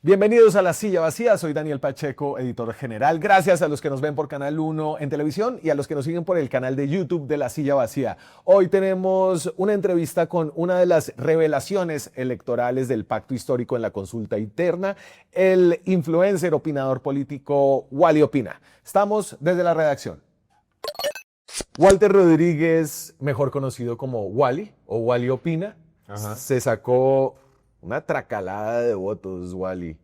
Bienvenidos a La Silla Vacía, soy Daniel Pacheco, editor general. Gracias a los que nos ven por Canal 1 en televisión y a los que nos siguen por el canal de YouTube de La Silla Vacía. Hoy tenemos una entrevista con una de las revelaciones electorales del pacto histórico en la consulta interna, el influencer opinador político Wally Opina. Estamos desde la redacción. Walter Rodríguez, mejor conocido como Wally o Wally Opina, se sacó una tracalada de votos, Wally.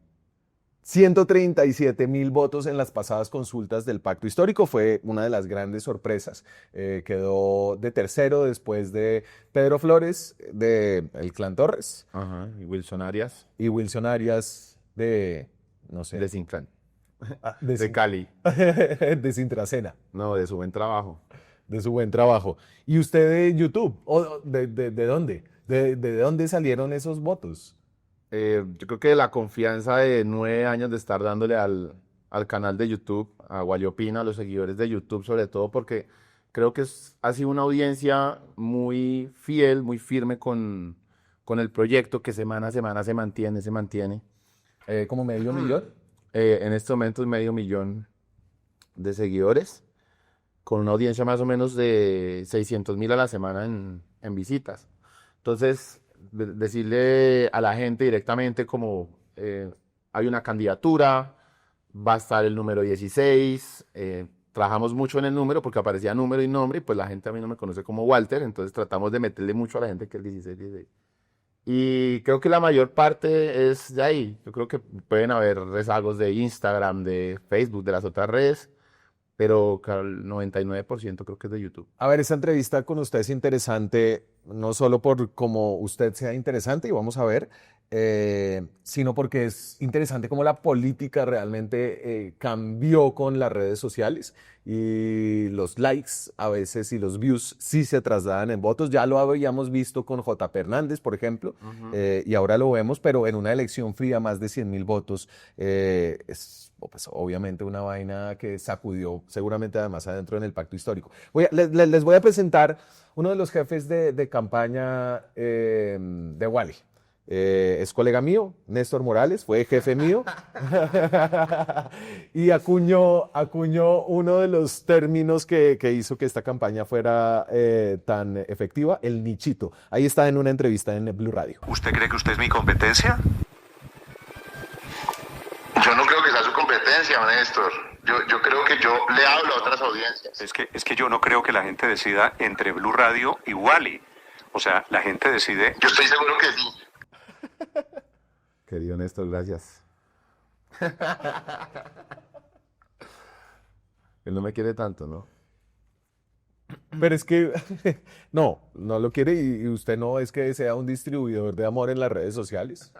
137,000 votos en las pasadas consultas del pacto histórico. Fue una de las grandes sorpresas. Quedó de tercero después de Pedro Flores, de el Clan Torres. Y Wilson Arias. Y Wilson Arias de, no sé. De Sinclán. De Cali. De Sintracena. No, de su buen trabajo. De su buen trabajo. ¿Y usted de YouTube? ¿O de dónde? ¿De dónde salieron esos votos? Yo creo que la confianza de 9 años de estar dándole al canal de YouTube, a Wally Opina, a los seguidores de YouTube, sobre todo porque creo que ha sido una audiencia muy fiel, muy firme con el proyecto que semana a semana se mantiene. ¿Como medio millón? En este momento es 500,000 de seguidores, con una audiencia más o menos de 600,000 a la semana en visitas. Entonces, decirle a la gente directamente como hay una candidatura, va a estar el número 16, trabajamos mucho en el número porque aparecía número y nombre y pues la gente a mí no me conoce como Walter, entonces tratamos de meterle mucho a la gente que es 16. Y creo que la mayor parte es de ahí. Yo creo que pueden haber rezagos de Instagram, de Facebook, de las otras redes, pero claro, el 99% creo que es de YouTube. A ver, esta entrevista con usted es interesante, no solo por cómo usted sea interesante, y vamos a ver, sino porque es interesante cómo la política realmente cambió con las redes sociales y los likes a veces y los views sí se trasladan en votos. Ya lo habíamos visto con J.P. Hernández, por ejemplo, y ahora lo vemos, pero en una elección fría, más de 100,000 votos, es pues, obviamente una vaina que sacudió seguramente además adentro en el pacto histórico. Les voy a presentar uno de los jefes de campaña de Wally. Es colega mío, Néstor Morales, fue jefe mío y acuñó uno de los términos que hizo que esta campaña fuera tan efectiva, el nichito. Ahí está en una entrevista en Blue Radio. ¿Usted cree que usted es mi competencia? Yo no creo que sea su competencia, Néstor. Yo creo que yo le hablo a otras audiencias. Es que yo no creo que la gente decida entre Blue Radio y Wally. O sea, la gente decide... Yo estoy seguro que sí. Querido Néstor, gracias. Él no me quiere tanto, ¿no? Pero es que no lo quiere y usted no es que sea un distribuidor de amor en las redes sociales.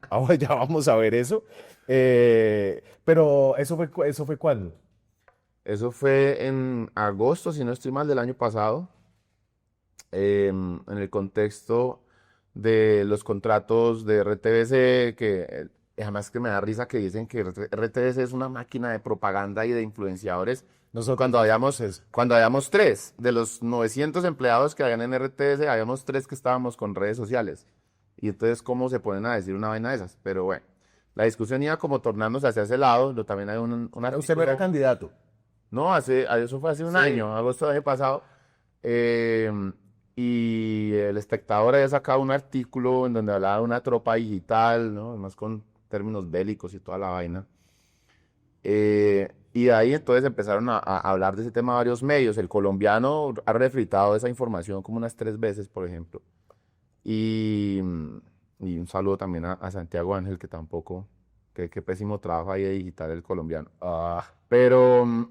Ahora ya vamos a ver eso. Pero ¿eso fue cuándo? Eso fue en agosto, si no estoy mal, del año pasado, en el contexto de los contratos de RTBC, que además que me da risa que dicen que RTBC es una máquina de propaganda y de influenciadores. Nosotros cuando habíamos 3, de los 900 empleados que habían en RTBC, habíamos 3 que estábamos con redes sociales. Y entonces, ¿cómo se ponen a decir una vaina de esas? Pero bueno, la discusión iba como tornándose hacia ese lado. También hay un artículo. ¿Usted no era candidato? No, eso fue hace un año, agosto del año pasado. Y El Espectador había sacado un artículo en donde hablaba de una tropa digital, ¿no? Además con términos bélicos y toda la vaina. Y de ahí entonces empezaron a hablar de ese tema varios medios. El Colombiano ha refritado esa información como unas 3 veces, por ejemplo. Y un saludo también a Santiago Ángel, que tampoco, qué pésimo trabajo ahí de digital el Colombiano. Pero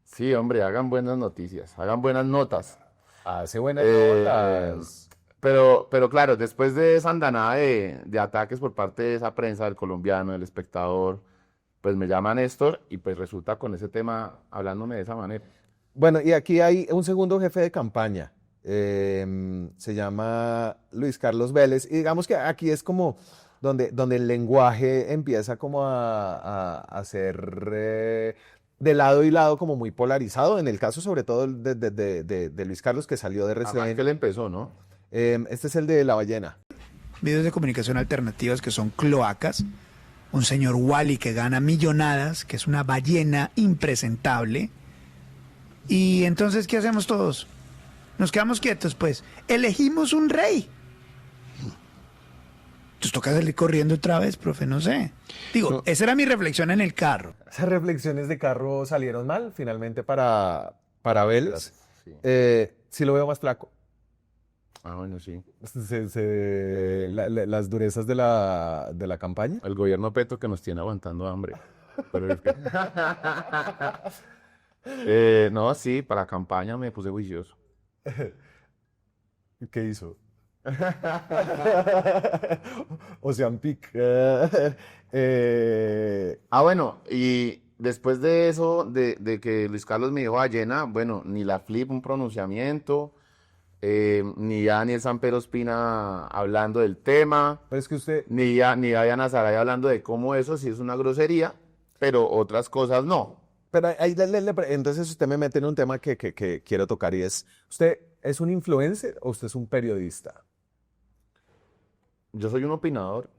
sí, hombre, hagan buenas noticias, hagan buenas notas. Hace buenas notas. Pero claro, después de esa andanada de ataques por parte de esa prensa del Colombiano, del Espectador, pues me llama Néstor y pues resulta con ese tema hablándome de esa manera. Bueno, y aquí hay un segundo jefe de campaña. Se llama Luis Carlos Vélez. Y digamos que aquí es como donde el lenguaje empieza como a ser de lado y lado como muy polarizado. En el caso sobre todo de Luis Carlos, que salió de Además RCN. que él empezó, ¿no? Este es el de La Ballena. medios de comunicación alternativas que son cloacas, un señor Wally que gana millonadas, que es una ballena impresentable. Y entonces, ¿qué hacemos todos? Nos quedamos quietos, pues. Elegimos un rey. Entonces toca salir corriendo otra vez, profe, no sé. Digo, No. esa era mi reflexión en el carro. Esas reflexiones de carro salieron mal, finalmente para Vélez. Sí. Sí lo veo más flaco. Ah, bueno, sí. Las durezas de la campaña. El gobierno Petro que nos tiene aguantando hambre. Pero es que... no, sí, para la campaña me puse juicioso. ¿Qué hizo? Ozempic. Bueno, y después de eso, de que Luis Carlos me dijo ballena, bueno, ni la Flip un pronunciamiento, ni ya Daniel Samper Ospina hablando del tema, Pero es que usted, ni Diana Saray hablando de cómo eso sí es una grosería, pero otras cosas no. pero ahí entonces usted me mete en un tema que quiero tocar y es, ¿usted es un influencer o usted es un periodista? Yo soy un opinador.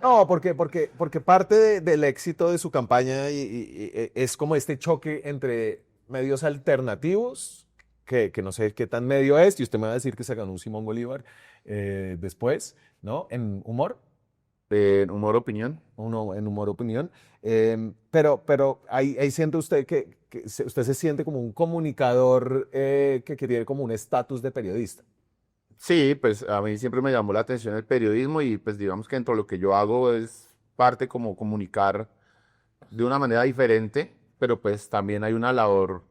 No, porque parte del éxito de su campaña es como este choque entre medios alternativos, que no sé qué tan medio es, y usted me va a decir que se ganó un Simón Bolívar después, ¿no? En humor, Humor, opinión. en humor opinión. Pero ahí siente usted que usted se siente como un comunicador que tiene como un estatus de periodista. Sí, pues a mí siempre me llamó la atención el periodismo y pues digamos que dentro de lo que yo hago es parte como comunicar de una manera diferente, pero pues también hay una labor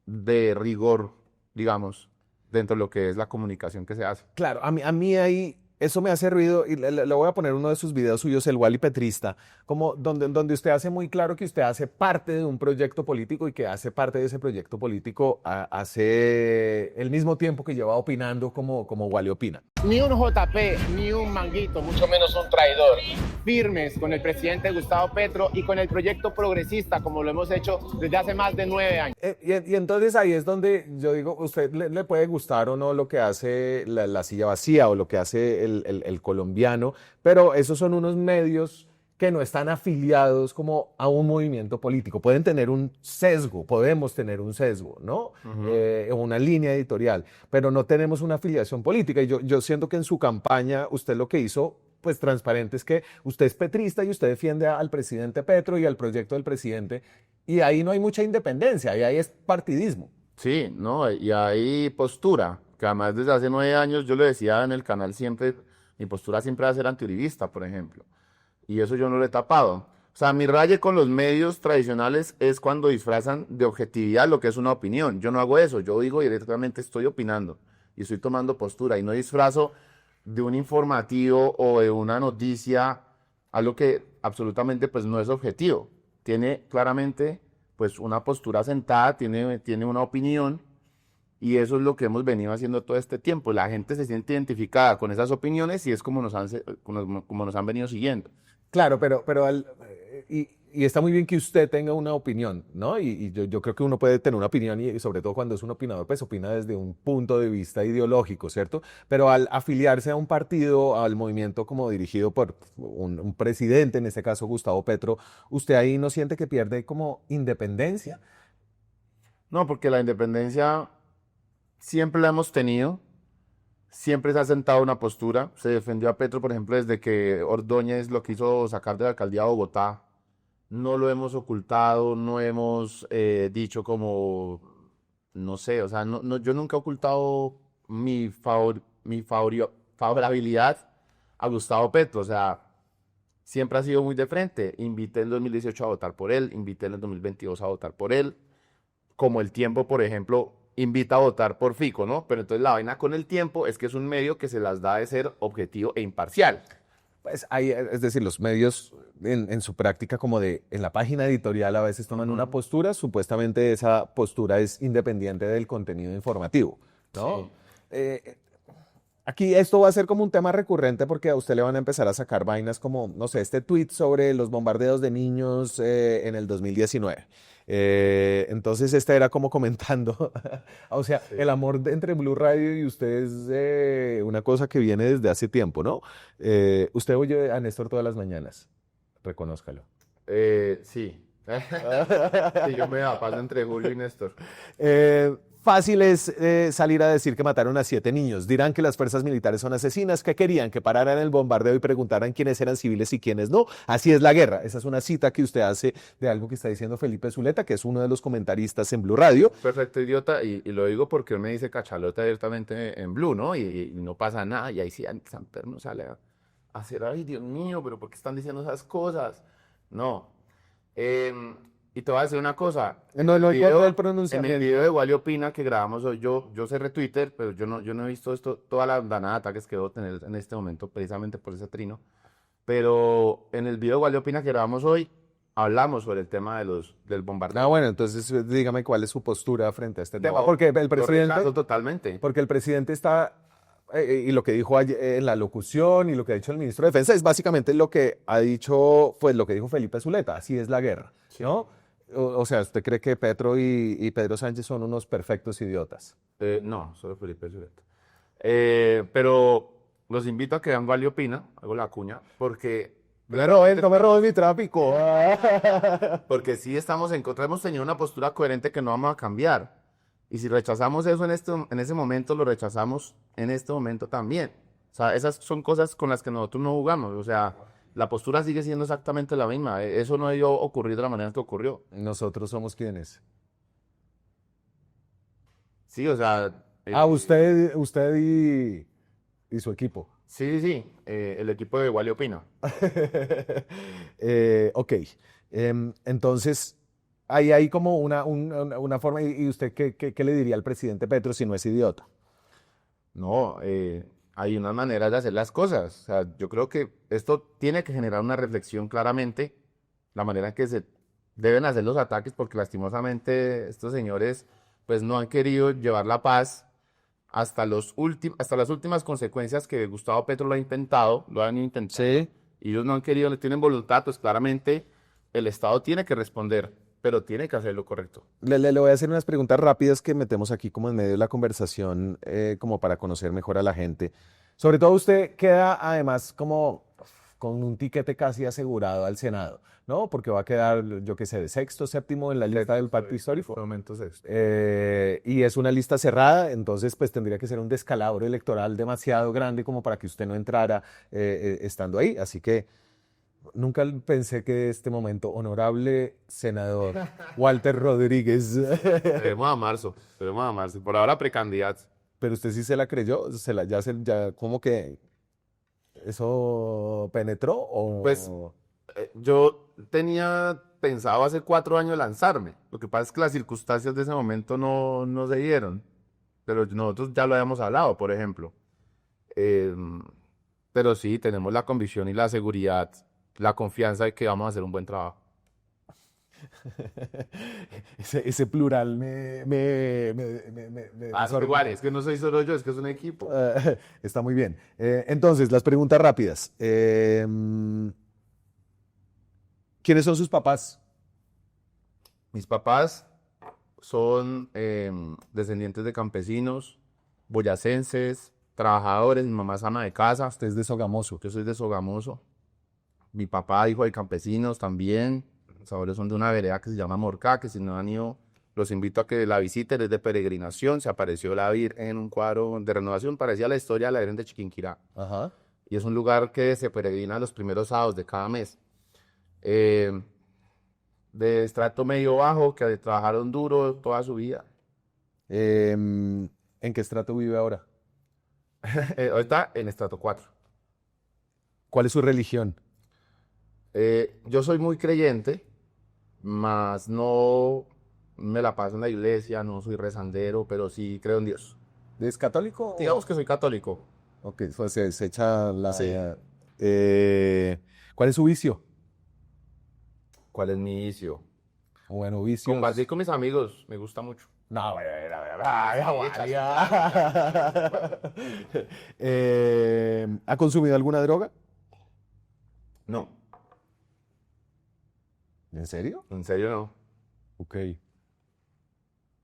de rigor, digamos, dentro de lo que es la comunicación que se hace. Claro, a mí ahí eso me hace ruido y le voy a poner uno de sus videos suyos, el Wally Petrista, como donde usted hace muy claro que usted hace parte de un proyecto político y que hace parte de ese proyecto político hace el mismo tiempo que lleva opinando como Wally opina. Ni un JP, ni un manguito, mucho menos un traidor. Firmes con el presidente Gustavo Petro y con el proyecto progresista, como lo hemos hecho desde hace más de 9 años. Y entonces ahí es donde yo digo, usted le puede gustar o no lo que hace la silla vacía o lo que hace el colombiano, pero esos son unos medios que no están afiliados como a un movimiento político. Pueden tener un sesgo, podemos tener un sesgo, ¿no? Una línea editorial, pero no tenemos una afiliación política. Y yo siento que en su campaña usted lo que hizo, pues transparente, es que usted es petrista y usted defiende al presidente Petro y al proyecto del presidente, y ahí no hay mucha independencia, y ahí es partidismo. Sí, ¿no? Y hay postura, que además desde hace 9 años yo le decía en el canal siempre, mi postura siempre va a ser antiuribista, por ejemplo. Y eso yo no lo he tapado. O sea, mi raye con los medios tradicionales es cuando disfrazan de objetividad lo que es una opinión. Yo no hago eso, yo digo directamente estoy opinando y estoy tomando postura y no disfrazo de un informativo o de una noticia algo que absolutamente pues no es objetivo. Tiene claramente pues una postura sentada, tiene una opinión y eso es lo que hemos venido haciendo todo este tiempo. La gente se siente identificada con esas opiniones y es como nos han venido siguiendo. Claro, y está muy bien que usted tenga una opinión, ¿no? Y yo creo que uno puede tener una opinión y sobre todo cuando es un opinador, pues opina desde un punto de vista ideológico, ¿cierto? Pero al afiliarse a un partido, al movimiento como dirigido por un presidente, en este caso Gustavo Petro, ¿usted ahí no siente que pierde como independencia? No, porque la independencia siempre la hemos tenido, siempre se ha sentado una postura. Se defendió a Petro, por ejemplo, desde que Ordóñez lo quiso sacar de la alcaldía de Bogotá. No lo hemos ocultado, no hemos dicho como, no sé, o sea, yo nunca he ocultado favorabilidad a Gustavo Petro, o sea, siempre ha sido muy de frente. Invité en 2018 a votar por él, invité en el 2022 a votar por él, como el tiempo, por ejemplo, invita a votar por Fico, ¿no? Pero entonces la vaina con el tiempo es que es un medio que se las da de ser objetivo e imparcial. Pues hay, es decir, los medios en su práctica como en la página editorial a veces toman una postura, supuestamente esa postura es independiente del contenido informativo, ¿no? Sí. Aquí esto va a ser como un tema recurrente porque a usted le van a empezar a sacar vainas como, no sé, este tweet sobre los bombardeos de niños en el 2019. Entonces, esta era como comentando, o sea, el amor entre Blue Radio y usted es una cosa que viene desde hace tiempo, ¿no? Usted oye a Néstor todas las mañanas, reconózcalo. Sí. Sí, yo me da paz entre Julio y Néstor. Fácil es salir a decir que mataron a 7 niños. Dirán que las fuerzas militares son asesinas, que querían que pararan el bombardeo y preguntaran quiénes eran civiles y quiénes no. Así es la guerra. Esa es una cita que usted hace de algo que está diciendo Felipe Zuleta, que es uno de los comentaristas en Blue Radio. Perfecto, idiota, y lo digo porque él me dice cachalota directamente en Blue, ¿no? Y no pasa nada, y ahí sí Samper no sale a hacer, ay, Dios mío, pero ¿por qué están diciendo esas cosas? No. Y te voy a decir una cosa. No, no, Video- el En el pronunciamiento. video de Wally Opina que grabamos hoy, yo cerré Twitter, pero yo no he visto esto, toda la danada de ataques que debo tener en este momento, precisamente por ese trino. Pero en el video de Wally Opina que grabamos hoy, hablamos sobre el tema del bombardeo. Ah, bueno, entonces dígame cuál es su postura frente a este tema. No, Porque el lo presidente, rechazo totalmente. porque el presidente está, y lo que dijo en la locución y lo que ha dicho el ministro de Defensa es básicamente lo que ha dicho, pues lo que dijo Felipe Zuleta, así es la guerra, ¿no? O sea, ¿usted cree que Petro y Pedro Sánchez son unos perfectos idiotas? No, solo Felipe Zuleta. Pero los invito a que vean Wally Opina, hago la cuña, porque No me roben mi tráfico. Porque sí estamos en contra, hemos tenido una postura coherente que no vamos a cambiar. Y si rechazamos eso en ese momento, lo rechazamos en este momento también. O sea, esas son cosas con las que nosotros no jugamos. O sea, la postura sigue siendo exactamente la misma. Eso no debió ocurrir de la manera que ocurrió. Nosotros somos quienes. Sí, o sea... Usted y su equipo. Sí. El equipo de Wally Opina. Ok. Entonces, ahí hay como una forma. ¿Y usted qué le diría al presidente Petro si no es idiota? No, hay unas maneras de hacer las cosas. O sea, yo creo que esto tiene que generar una reflexión claramente, la manera en que se deben hacer los ataques, porque lastimosamente estos señores pues no han querido llevar la paz hasta las últimas consecuencias que Gustavo Petro lo han intentado. Sí. Y ellos no han querido, no tienen voluntad, pues claramente el Estado tiene que responder, pero tiene que hacer lo correcto. Le voy a hacer unas preguntas rápidas que metemos aquí como en medio de la conversación, como para conocer mejor a la gente. Sobre todo usted queda además como con un tiquete casi asegurado al Senado, ¿no? Porque va a quedar, yo qué sé, de sexto, séptimo en la lista del pacto histórico. Momento sexto. Y es una lista cerrada, entonces pues tendría que ser un descalabro electoral demasiado grande como para que usted no entrara estando ahí. Así que nunca pensé que este momento, honorable senador Walter Rodríguez, Esperemos a marzo. Por ahora precandidato. pero usted sí se la creyó, ya como que eso penetró o... Pues yo tenía pensado hace 4 años lanzarme. Lo que pasa es que las circunstancias de ese momento no se dieron. Pero nosotros ya lo habíamos hablado, por ejemplo. Pero sí, tenemos la convicción y la seguridad, la confianza de que vamos a hacer un buen trabajo. ese plural me Pero igual, es que no soy solo yo, es que es un equipo. está muy bien. Entonces, las preguntas rápidas. ¿Quiénes son sus papás? Mis papás son descendientes de campesinos, boyacenses, trabajadores. Mi mamá es ama de casa. Usted es de Sogamoso. Yo soy de Sogamoso. Mi papá, hijo de campesinos también. Los abuelos son de una vereda que se llama Morcá, que si no han ido, los invito a que la visiten, es de peregrinación. Se apareció la Virgen en un cuadro de renovación, parecía la historia de la Virgen de Chiquinquirá. Ajá. Y es un lugar que se peregrina los primeros sábados de cada mes. De estrato medio bajo, que trabajaron duro toda su vida. ¿En qué estrato vive ahora? Ahorita en estrato 4. ¿Cuál es su religión? Yo soy muy creyente, mas no me la paso en la iglesia, no soy rezandero, pero sí creo en Dios. ¿Es católico? Digamos que soy católico. Ok, pues se echa la... Sí. ¿Cuál es su vicio? ¿Cuál es mi vicio? Bueno, vicio. Compartir con mis amigos, me gusta mucho. No, ¿ha consumido alguna droga? No, ¿En serio? en serio no. Ok.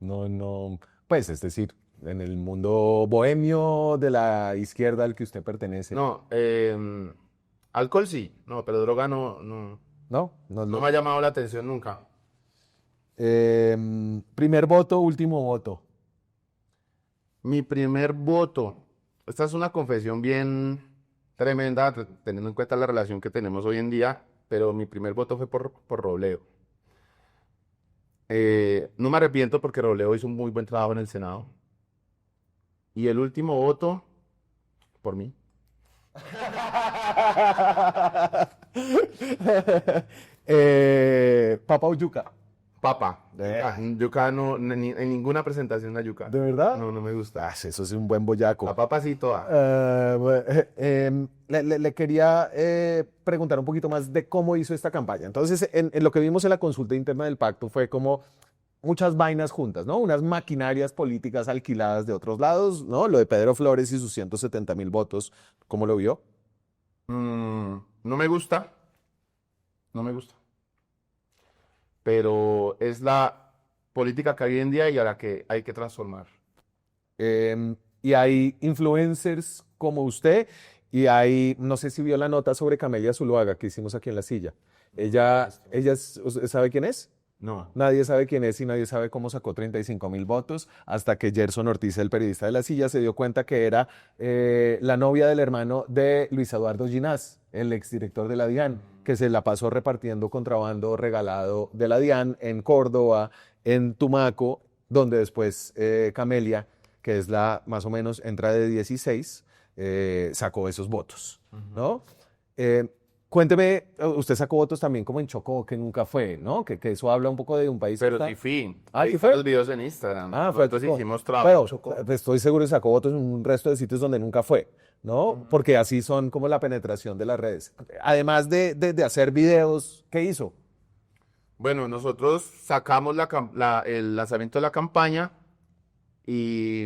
No, no. Pues es decir, en el mundo bohemio de la izquierda al que usted pertenece. No, alcohol sí, no, pero droga no, No, no no me ha llamado la atención nunca. Primer voto, último voto. Mi primer voto. Esta es una confesión bien tremenda, teniendo en cuenta la relación que tenemos hoy en día, pero mi primer voto fue por Robledo. No me arrepiento porque Robledo hizo un muy buen trabajo en el Senado. Y el último voto, por mí. Papa o yuca. Papa. Eh. Yuca no, en ninguna presentación la yuca. ¿De verdad? No, no me gusta. Eso es un buen boyaco. La papa sí toda. Le quería preguntar un poquito más de cómo hizo esta campaña. Entonces, en lo que vimos en la consulta interna del pacto fue como muchas vainas juntas, ¿no? Unas maquinarias políticas alquiladas de otros lados, ¿no? Lo de Pedro Flores y sus 170.000 votos, ¿cómo lo vio? No me gusta. No me gusta. Pero es la política que hay hoy en día y a la que hay que transformar. Y hay influencers como usted y hay, no sé si vio la nota sobre Camelia Zuluaga que hicimos aquí en La Silla. ¿Usted sabe quién es? No. Nadie sabe quién es y nadie sabe cómo sacó 35.000 votos hasta que Gerson Ortiz, el periodista de La Silla, se dio cuenta que era la novia del hermano de Luis Eduardo Ginás, el exdirector de la DIAN, que se la pasó repartiendo contrabando regalado de la DIAN en Córdoba, en Tumaco, donde después Camelia, que es la más o menos entra de 16, sacó esos votos, ¿no? Cuénteme, usted sacó votos también como en Chocó, que nunca fue, ¿no? Que eso habla un poco de un país. Pero sí fui. Ah, ¿sí Vi fue? los videos en Instagram. Fue a Nosotros Chocó. hicimos trabajo. Pero en Chocó. estoy seguro que sacó votos en un resto de sitios donde nunca fue, ¿no? Porque así son como la penetración de las redes. Además de hacer videos, ¿qué hizo? Bueno, nosotros sacamos el lanzamiento de la campaña y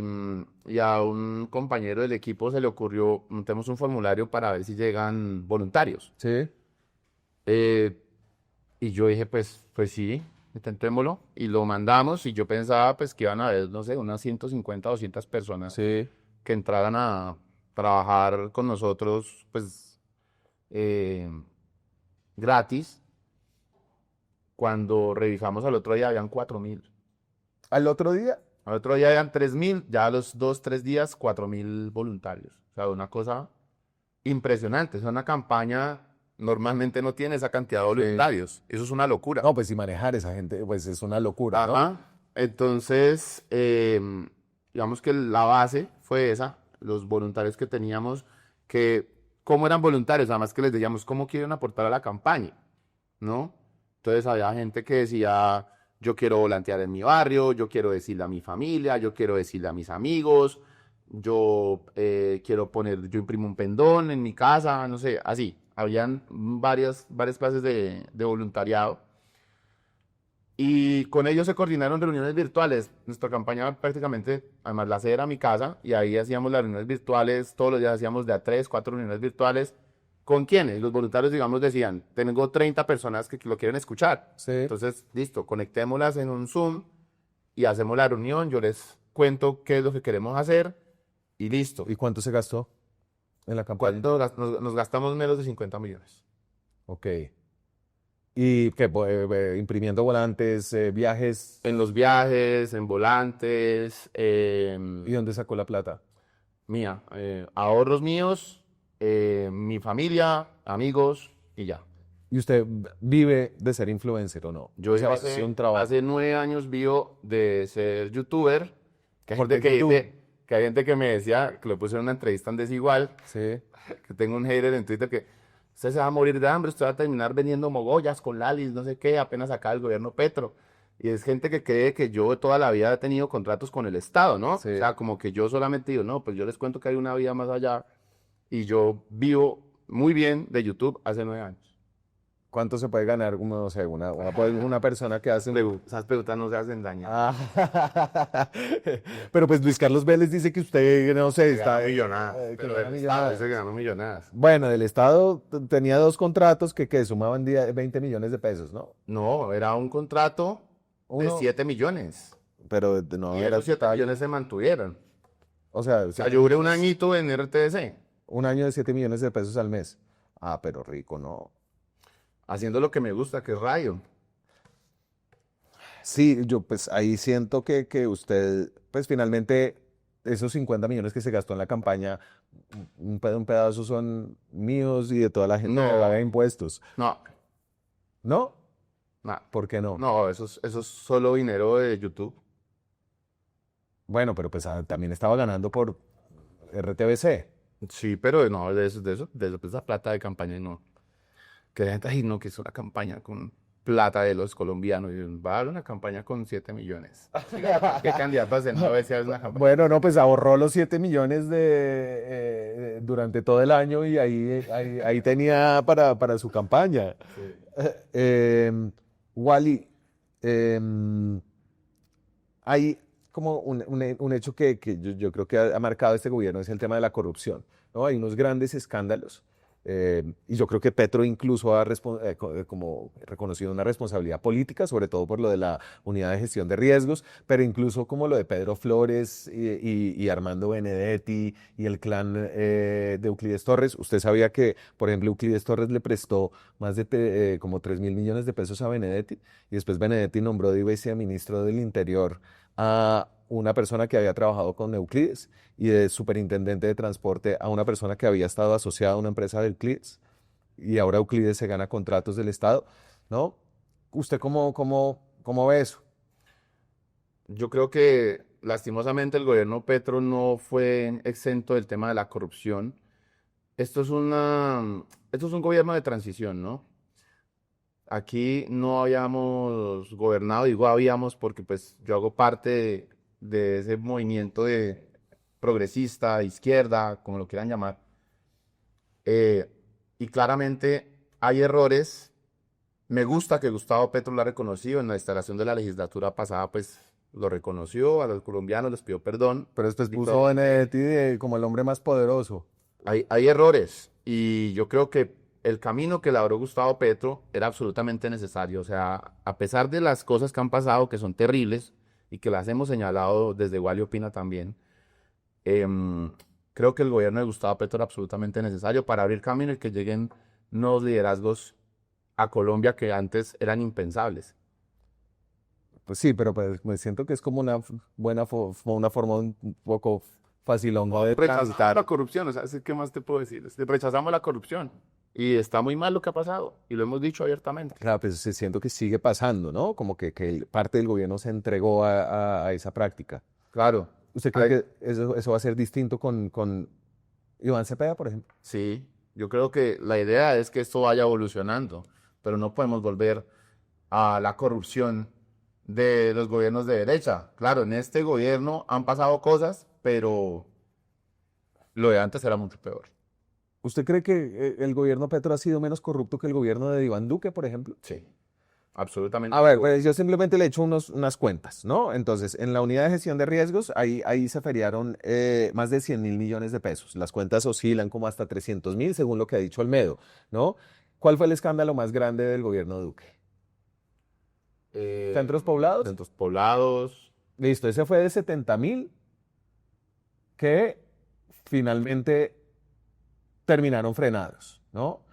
a un compañero del equipo se le ocurrió, montemos un formulario para ver si llegan voluntarios. Sí. Y yo dije, pues sí, intentémoslo. Y lo mandamos y yo pensaba pues que iban a haber, no sé, unas 150 o 200 personas Sí. que entraran a trabajar con nosotros, pues, gratis. Cuando revisamos al otro día habían 4.000. Al otro día, Al otro día habían 3.000, ya a los 2, 3 días 4.000 voluntarios. O sea, una cosa impresionante. Es una campaña, normalmente no tiene esa cantidad de voluntarios. Eso es una locura. no, pues si manejar esa gente, pues es una locura, ¿no? Ajá. Entonces, digamos que la base fue esa, los voluntarios que teníamos, que cómo eran voluntarios, además que les decíamos cómo quieren aportar a la campaña, ¿no? Entonces había gente que decía, yo quiero volantear en mi barrio, yo quiero decirle a mi familia, yo quiero decirle a mis amigos, yo yo imprimo un pendón en mi casa, no sé, así. Habían varias clases de voluntariado. Y con ellos se coordinaron reuniones virtuales. Nuestra campaña prácticamente, además la sede era mi casa, y ahí hacíamos las reuniones virtuales, todos los días hacíamos de a 3, 4 reuniones virtuales. ¿Con quiénes? Los voluntarios, digamos, decían, tengo 30 personas que lo quieren escuchar. Sí. Entonces, listo, conectémoslas en un Zoom y hacemos la reunión, yo les cuento qué es lo que queremos hacer y listo. ¿Y cuánto se gastó en la campaña? Nos gastamos menos de 50 millones. Ok. ¿Y qué? Imprimiendo volantes, viajes. En los viajes, en volantes, ¿Y dónde sacó la plata? mía, ahorros míos, mi familia, amigos y ya. ¿Y usted vive de ser influencer o no? Yo O sea, hace, es un trabajo. hace 9 años vivo de ser youtuber, que hay ¿Por gente qué que YouTube? dice, que hay gente que me decía, que lo puse en una entrevista en Desigual, Sí. que tengo un hater en Twitter que usted se va a morir de hambre, usted va a terminar vendiendo mogollas con Lalis, no sé qué, apenas acá el gobierno Petro. Y es gente que cree que yo toda la vida he tenido contratos con el Estado, ¿no? Sí. O sea, como que yo solamente digo, no, pues yo les cuento que hay una vida más allá y yo vivo muy bien de YouTube hace 9 años. ¿Cuánto se puede ganar, no sé, una persona que hace un... Esas preguntas no se hacen daño. Ah. Pero pues Luis Carlos Vélez dice que usted, no sé, está... millonadas. que Pero gana del millonadas. Estado se ganó millonadas. Bueno, del Estado tenía 2 contratos que sumaban 20 millones de pesos, ¿no? No, era un contrato de 7 millones. Pero no Y era, esos 7 millones se mantuvieron. o sea, O sea, yo duré un añito en RTC, un año de 7 millones de pesos al mes. Ah, pero rico, ¿no? haciendo lo que me gusta, que es radio. Sí, yo pues ahí siento que usted, pues finalmente esos 50 millones que se gastó en la campaña, un pedazo son míos y de toda la gente que No. paga impuestos. No, ¿No? no, ¿Por qué no? no, eso es solo dinero de YouTube. Bueno, pero pues también estaba ganando por RTBC. Sí, pero no, de esa plata de campaña no. Que la gente, ay, no, que es una campaña con plata de los colombianos. Y va a dar una campaña con 7 millones. ¿Qué candidato hace? No, ese es una campaña. Bueno, no, pues ahorró los 7 millones durante todo el año y ahí tenía para su campaña. Wally, hay como un hecho que yo creo que ha marcado este gobierno, es el tema de la corrupción, ¿no? Hay unos grandes escándalos y yo creo que Petro incluso ha como reconocido una responsabilidad política, sobre todo por lo de la unidad de gestión de riesgos, pero incluso como lo de Pedro Flores y Armando Benedetti y el clan de Euclides Torres. Usted sabía que, por ejemplo, Euclides Torres le prestó más de como 3.000 millones de pesos a Benedetti y después Benedetti nombró de viceministro del Interior a una persona que había trabajado con Euclides y de superintendente de transporte a una persona que había estado asociada a una empresa de Euclides y ahora Euclides se gana contratos del Estado, ¿no? ¿Usted cómo ve eso? Yo creo que lastimosamente el gobierno Petro no fue exento del tema de la corrupción. Esto es un gobierno de transición, ¿no? Aquí no habíamos gobernado, digo habíamos porque pues yo hago parte de ese movimiento de progresista, de izquierda, como lo quieran llamar. Y claramente hay errores. Me gusta que Gustavo Petro lo ha reconocido. En la instalación de la legislatura pasada, pues lo reconoció. A los colombianos les pidió perdón. Pero después puso a Benedetti como el hombre más poderoso. Hay errores. Y yo creo que el camino que labró Gustavo Petro era absolutamente necesario. O sea, a pesar de las cosas que han pasado, que son terribles, y que las hemos señalado desde Wally Opina también, creo que el gobierno de Gustavo Petro era absolutamente necesario para abrir camino y que lleguen nuevos liderazgos a Colombia que antes eran impensables. Pues sí, pero pues, me siento que es como una una forma un poco facilonga de Rechazamos transitar. la corrupción, o sea, ¿qué más te puedo decir? Rechazamos la corrupción y está muy mal lo que ha pasado y lo hemos dicho abiertamente. Claro, pues siento que sigue pasando, ¿no? Como que parte del gobierno se entregó a esa práctica. Claro. ¿Usted cree que eso va a ser distinto con Iván Cepeda, por ejemplo? Sí, yo creo que la idea es que esto vaya evolucionando, pero no podemos volver a la corrupción de los gobiernos de derecha. Claro, en este gobierno han pasado cosas, pero lo de antes era mucho peor. ¿Usted cree que el gobierno Petro ha sido menos corrupto que el gobierno de Iván Duque, por ejemplo? Sí, absolutamente. A ver, pues yo simplemente le he hecho unas cuentas, ¿no? Entonces, en la unidad de gestión de riesgos, ahí se feriaron más de 100.000 millones de pesos. Las cuentas oscilan como hasta 300.000, según lo que ha dicho Olmedo, ¿no? ¿Cuál fue el escándalo más grande del gobierno Duque? ¿Centros poblados? Centros poblados. Listo, ese fue de 70.000 que finalmente terminaron frenados, ¿no?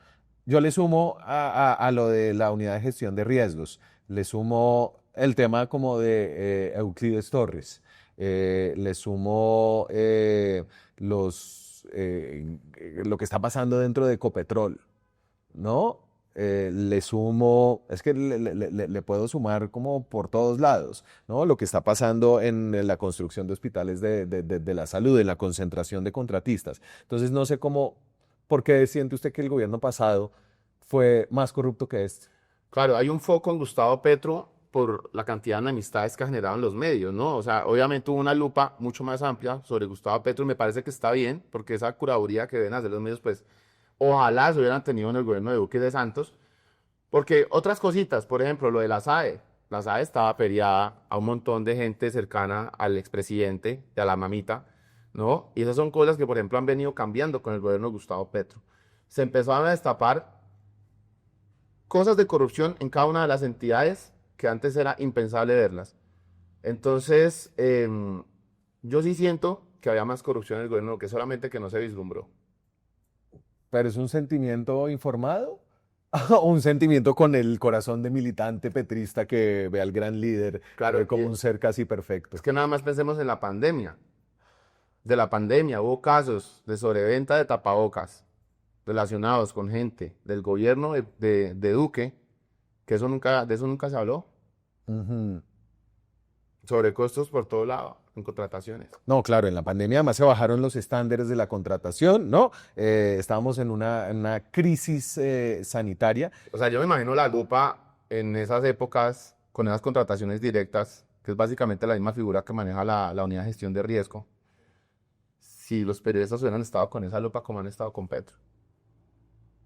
Yo le sumo a lo de la unidad de gestión de riesgos, le sumo el tema como de Euclides Torres, le sumo lo que está pasando dentro de Ecopetrol, ¿no? Le sumo, es que le puedo sumar como por todos lados, ¿no? Lo que está pasando en la construcción de hospitales de la salud, en la concentración de contratistas. Entonces no sé ¿por qué siente usted que el gobierno pasado fue más corrupto que este? Claro, hay un foco en Gustavo Petro por la cantidad de enemistades que ha generado en los medios, ¿no? O sea, obviamente hubo una lupa mucho más amplia sobre Gustavo Petro y me parece que está bien, porque esa curaduría que deben hacer los medios, pues, ojalá se hubieran tenido en el gobierno de Duque y de Santos, porque otras cositas, por ejemplo, lo de la SAE. La SAE estaba peleada a un montón de gente cercana al expresidente y a la mamita, ¿no? Y esas son cosas que, por ejemplo, han venido cambiando con el gobierno de Gustavo Petro. Se empezaron a destapar cosas de corrupción en cada una de las entidades que antes era impensable verlas. Entonces, yo sí siento que había más corrupción en el gobierno, que solamente que no se vislumbró. ¿Pero es un sentimiento informado? ¿O un sentimiento con el corazón de militante petrista que ve al gran líder Claro, como y un ser casi perfecto? es que nada más pensemos en la pandemia. De la pandemia hubo casos de sobreventa de tapabocas relacionados con gente del gobierno de Duque, que de eso nunca se habló. Ujú. Sobrecostos por todo lado, en contrataciones. No, claro, en la pandemia además se bajaron los estándares de la contratación, ¿no? Estábamos en una crisis sanitaria. O sea, yo me imagino la lupa en esas épocas con esas contrataciones directas, que es básicamente la misma figura que maneja la unidad de gestión de riesgo. Si los periodistas hubieran estado con esa lupa como han estado con Petro.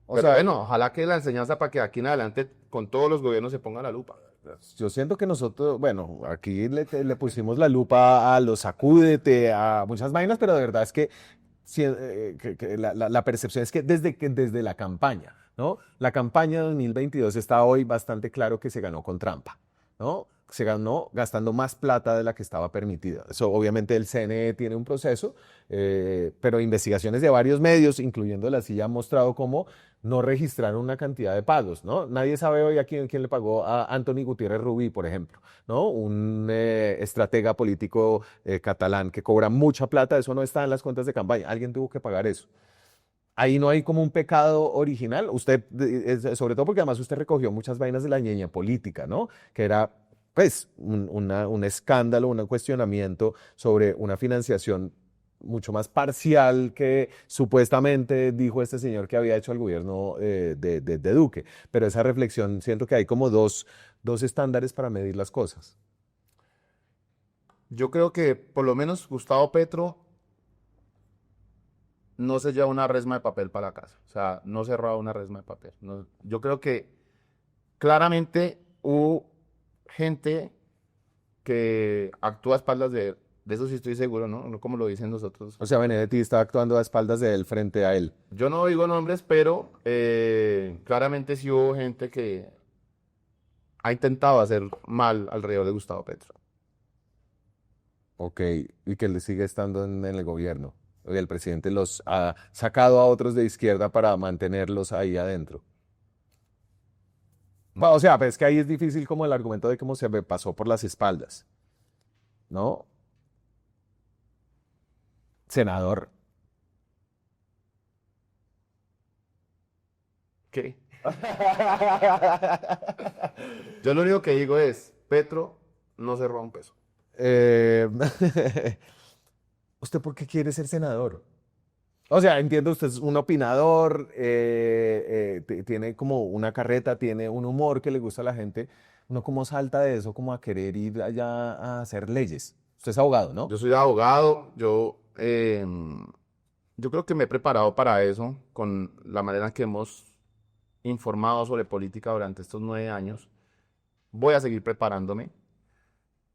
O Pero sea, bueno, ojalá que la enseñanza para que aquí en adelante con todos los gobiernos se ponga la lupa. yo siento que nosotros, bueno, aquí le pusimos la lupa a los sacúdete, a muchas vainas, pero de verdad es que, que la percepción es que desde la campaña, ¿no? La campaña de 2022 está hoy bastante claro que se ganó con trampa, ¿no? Se ganó gastando más plata de la que estaba permitida. Eso obviamente el CNE tiene un proceso, pero investigaciones de varios medios, incluyendo la CIA, han mostrado cómo no registraron una cantidad de pagos, ¿no? Nadie sabe hoy a quién le pagó a Anthony Gutiérrez Rubí, por ejemplo, ¿no? Un estratega político catalán que cobra mucha plata, eso no está en las cuentas de campaña. Alguien tuvo que pagar eso. Ahí no hay como un pecado original. Usted, sobre todo porque además usted recogió muchas vainas de la ñeña política, ¿no? Que era, pues, un escándalo, un cuestionamiento sobre una financiación mucho más parcial que supuestamente dijo este señor que había hecho el gobierno de Duque. Pero esa reflexión, siento que hay como dos estándares para medir las cosas. Yo creo que por lo menos Gustavo Petro no se lleva una resma de papel para la casa. O sea, no se roba una resma de papel. No, yo creo que claramente hubo gente que actúa a espaldas de él. De eso sí estoy seguro, ¿no? No como lo dicen nosotros. O sea, Benedetti está actuando a espaldas de él frente a él. Yo no digo nombres, pero claramente sí hubo gente que ha intentado hacer mal alrededor de Gustavo Petro. Ok, y que le sigue estando en el gobierno. Y el presidente los ha sacado a otros de izquierda para mantenerlos ahí adentro. Bueno, o sea, pues es que ahí es difícil como el argumento de cómo se me pasó por las espaldas, ¿no? Senador. ¿Qué? Yo lo único que digo es, Petro no se roba un peso. Eh, ¿Usted por qué quiere ser senador? O sea, entiendo, usted es un opinador, tiene como una carreta, tiene un humor que le gusta a la gente. Uno como salta de eso como a querer ir allá a hacer leyes. Usted es abogado, ¿no? Yo soy abogado, yo creo que me he preparado para eso con la manera en que hemos informado sobre política durante estos 9 años. Voy a seguir preparándome,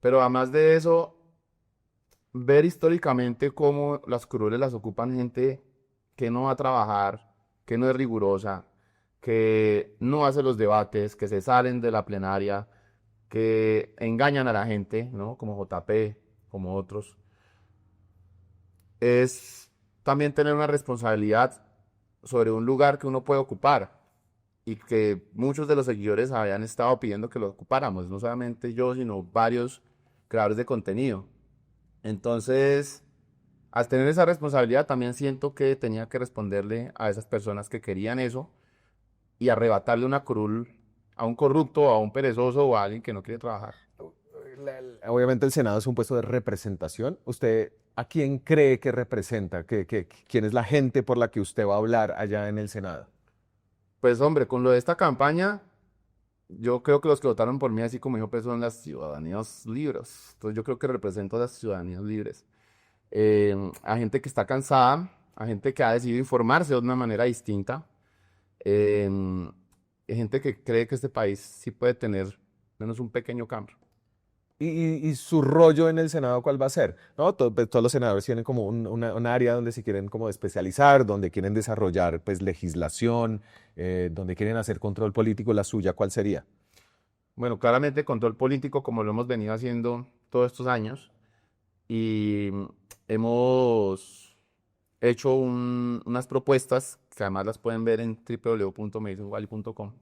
pero además de eso, ver históricamente cómo las curules las ocupan gente que no va a trabajar, que no es rigurosa, que no hace los debates, que se salen de la plenaria, que engañan a la gente, ¿no? Como JP, como otros. Es también tener una responsabilidad sobre un lugar que uno puede ocupar y que muchos de los seguidores habían estado pidiendo que lo ocupáramos, no solamente yo, sino varios creadores de contenido. Entonces, al tener esa responsabilidad, también siento que tenía que responderle a esas personas que querían eso y arrebatarle una curul a un corrupto, a un perezoso o a alguien que no quiere trabajar. Obviamente el Senado es un puesto de representación. ¿Usted a quién cree que representa? ¿Quién es la gente por la que usted va a hablar allá en el Senado? Pues hombre, con lo de esta campaña, yo creo que los que votaron por mí, así como dijo, pues son las ciudadanías libres. Entonces yo creo que represento a las ciudadanías libres. A gente que está cansada, a gente que ha decidido informarse de una manera distinta, gente que cree que este país sí puede tener menos un pequeño cambio. ¿Y su rollo en el Senado cuál va a ser? ¿No? Pues, todos los senadores tienen como un área donde se quieren como especializar, donde quieren desarrollar pues legislación, donde quieren hacer control político. ¿La suya cuál sería? Bueno, claramente control político como lo hemos venido haciendo todos estos años y hemos hecho unas propuestas que además las pueden ver en www.medicenswally.com.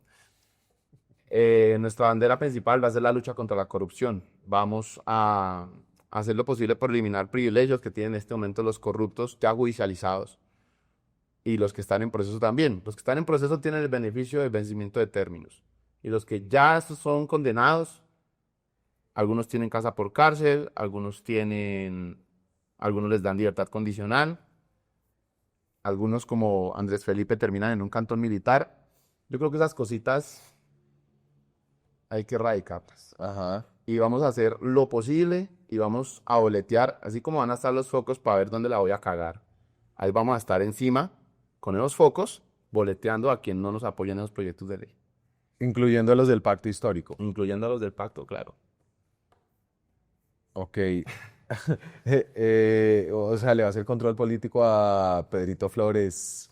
Nuestra bandera principal va a ser la lucha contra la corrupción. Vamos a hacer lo posible por eliminar privilegios que tienen en este momento los corruptos ya judicializados y los que están en proceso también. Los que están en proceso tienen el beneficio del vencimiento de términos y los que ya son condenados, algunos tienen casa por cárcel, algunos les dan libertad condicional, algunos como Andrés Felipe terminan en un cantón militar. Yo creo que esas cositas hay que erradicarlas. Ajá. Y vamos a hacer lo posible y vamos a boletear, así como van a estar los focos para ver dónde la voy a cagar. Ahí vamos a estar encima con esos focos, boleteando a quien no nos apoya en esos proyectos de ley. Incluyendo los del pacto histórico. Incluyendo a los del pacto, claro. Ok. O sea, le va a hacer control político a Pedrito Flores,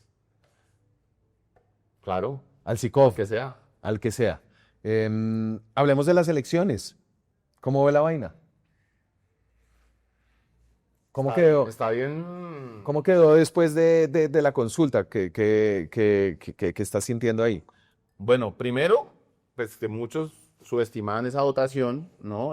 Claro, al SICOF, que sea. al que sea. Hablemos de las elecciones. ¿Cómo ve la vaina? ¿Cómo quedó? Está bien. ¿Cómo quedó después de la consulta que estás sintiendo ahí? Bueno, primero, pues que muchos subestimaban esa votación, ¿no?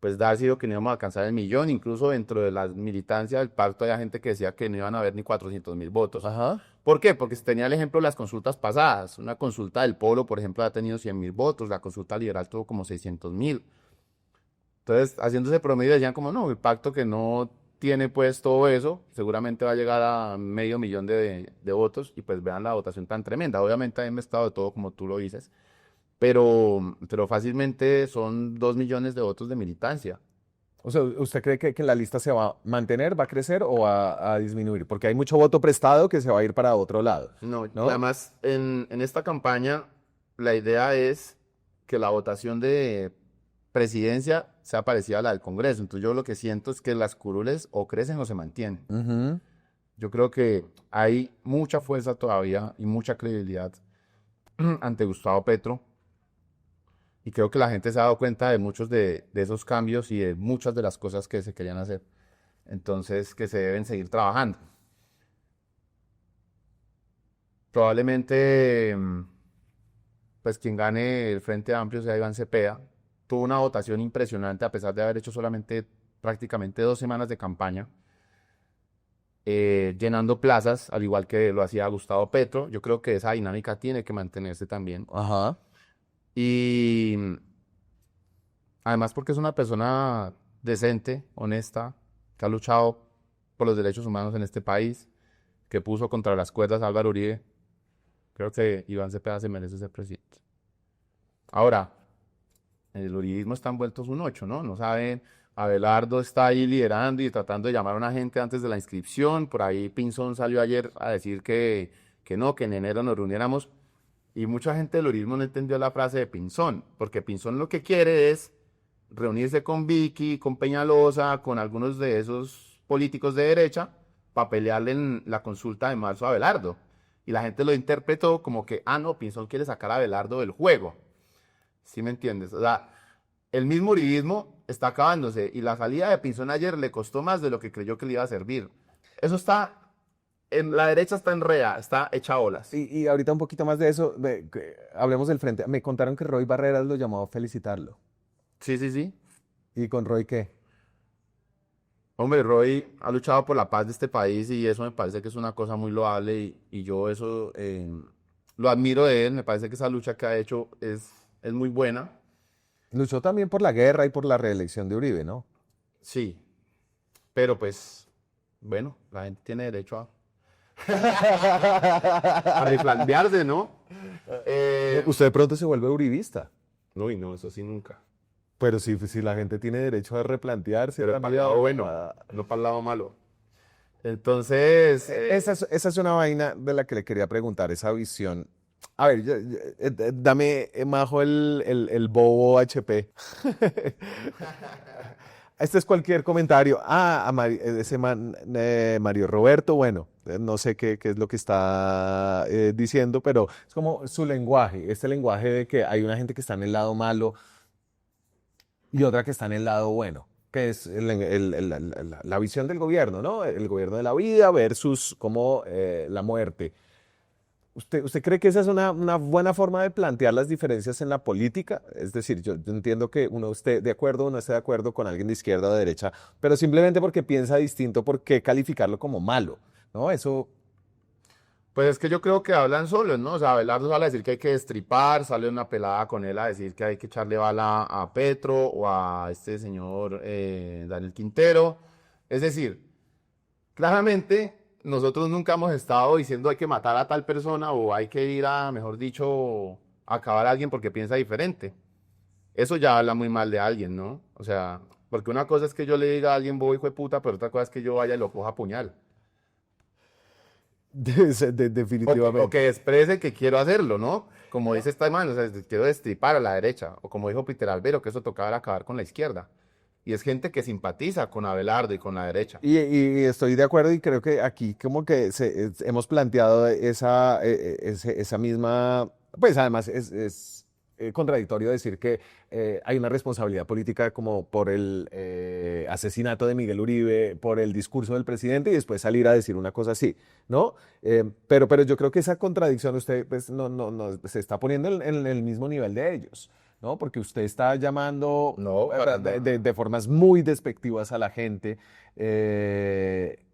Pues da sido que no íbamos a alcanzar el millón, incluso dentro de la militancia del pacto había gente que decía que no iban a haber ni 400.000 votos. Ajá. ¿Por qué? Porque se tenía el ejemplo de las consultas pasadas. Una consulta del Polo, por ejemplo, ha tenido 100.000 votos, la consulta liberal tuvo como 600.000. Entonces, haciendo ese promedio decían como, no, el pacto que no tiene pues todo eso, seguramente va a llegar a 500.000 de votos y pues vean la votación tan tremenda. Obviamente hay mezclado de todo como tú lo dices, pero fácilmente son 2 millones de votos de militancia. O sea, ¿usted cree que la lista se va a mantener, va a crecer o va a disminuir? Porque hay mucho voto prestado que se va a ir para otro lado. No, ¿No? además en esta campaña la idea es que la votación de presidencia sea parecida a la del Congreso. Entonces yo lo que siento es que las curules o crecen o se mantienen. Ujú. Yo creo que hay mucha fuerza todavía y mucha credibilidad ante Gustavo Petro. Y creo que la gente se ha dado cuenta de muchos de esos cambios y de muchas de las cosas que se querían hacer. Entonces, que se deben seguir trabajando. Probablemente, pues quien gane el Frente Amplio sea Iván Cepeda. Tuvo una votación impresionante a pesar de haber hecho solamente prácticamente 2 semanas de campaña, llenando plazas, al igual que lo hacía Gustavo Petro. Yo creo que esa dinámica tiene que mantenerse también. Ajá. Y además porque es una persona decente, honesta, que ha luchado por los derechos humanos en este país, que puso contra las cuerdas a Álvaro Uribe. Creo que Iván Cepeda se merece ser presidente. Ahora, el uribismo está envuelto en un 8, ¿no? No saben, Abelardo está ahí liderando y tratando de llamar a una gente antes de la inscripción. Por ahí Pinzón salió ayer a decir que no, que en enero nos reuniéramos. Y mucha gente del uribismo no entendió la frase de Pinzón, porque Pinzón lo que quiere es reunirse con Vicky, con Peñalosa, con algunos de esos políticos de derecha, para pelearle en la consulta de marzo a Abelardo. Y la gente lo interpretó como que, no, Pinzón quiere sacar a Abelardo del juego. ¿Sí me entiendes? O sea, el mismo uribismo está acabándose y la salida de Pinzón ayer le costó más de lo que creyó que le iba a servir. Eso está, la derecha está enredada, está hecha olas. Y ahorita un poquito más de eso, hablemos del frente. Me contaron que Roy Barreras lo llamó a felicitarlo. Sí, sí, sí. ¿Y con Roy qué? Hombre, Roy ha luchado por la paz de este país y eso me parece que es una cosa muy loable y yo eso lo admiro de él. Me parece que esa lucha que ha hecho es muy buena. Luchó también por la guerra y por la reelección de Uribe, ¿no? Sí, pero pues, bueno, la gente tiene derecho a replantearse, ¿no? Usted de pronto se vuelve uribista. Uy, no, eso sí nunca. Pero si la gente tiene derecho a replantearse Pero para el también. lado bueno, no para el lado malo. Entonces, Esa es una vaina de la que le quería preguntar, esa visión. A ver, dame, Majo, el bobo HP. Este es cualquier comentario. Ese man, Mario Roberto, bueno, no sé qué es lo que está diciendo, pero es como su lenguaje, este lenguaje de que hay una gente que está en el lado malo y otra que está en el lado bueno, que es la visión del gobierno, ¿no? El gobierno de la vida versus como la muerte. ¿Usted cree que esa es una buena forma de plantear las diferencias en la política? Es decir, yo entiendo que uno esté de acuerdo o no esté de acuerdo con alguien de izquierda o de derecha, pero simplemente porque piensa distinto, ¿por qué calificarlo como malo? ¿No? Eso, Pues es que yo creo que hablan solos, ¿no? O sea, Abelardo sale a decir que hay que destripar, sale una pelada con él a decir que hay que echarle bala a Petro o a este señor Daniel Quintero. Es decir, claramente nosotros nunca hemos estado diciendo hay que matar a tal persona o hay que ir a, mejor dicho, acabar a alguien porque piensa diferente. Eso ya habla muy mal de alguien, ¿no? O sea, porque una cosa es que yo le diga a alguien bobo hijo de puta, pero otra cosa es que yo vaya y lo coja a puñal. O definitivamente. que exprese que quiero hacerlo, ¿no? Como dice esta mano, o sea, quiero destripar a la derecha. O como dijo Peter Albero, que eso tocaba acabar con la izquierda. Y es gente que simpatiza con Abelardo y con la derecha. Y estoy de acuerdo y creo que aquí como que hemos planteado esa misma, pues además es contradictorio decir que hay una responsabilidad política como por el asesinato de Miguel Uribe, por el discurso del presidente y después salir a decir una cosa así, ¿no? Pero yo creo que esa contradicción usted pues, no se está poniendo en el mismo nivel de ellos. ¿No? Porque usted está llamando No, para nada. de formas muy despectivas a la gente.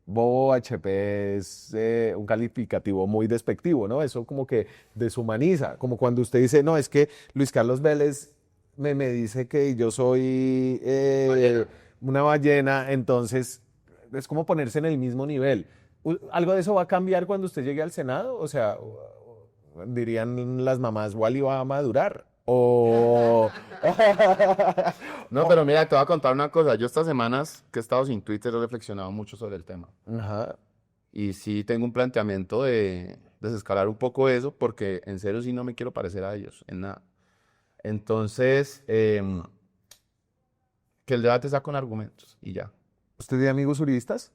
Bobo HP es un calificativo muy despectivo, ¿no? Eso como que deshumaniza, como cuando usted dice, no, es que Luis Carlos Vélez me dice que yo soy una ballena, entonces es como ponerse en el mismo nivel. ¿Algo de eso va a cambiar cuando usted llegue al Senado? O sea, dirían las mamás, Wally va a madurar. O... No, pero mira, te voy a contar una cosa. Yo estas semanas que he estado sin Twitter he reflexionado mucho sobre el tema. Ajá. Y sí tengo un planteamiento de desescalar un poco eso, porque en serio sí no me quiero parecer a ellos, en nada. Entonces, que el debate sea con argumentos y ya. ¿Usted tiene amigos juristas?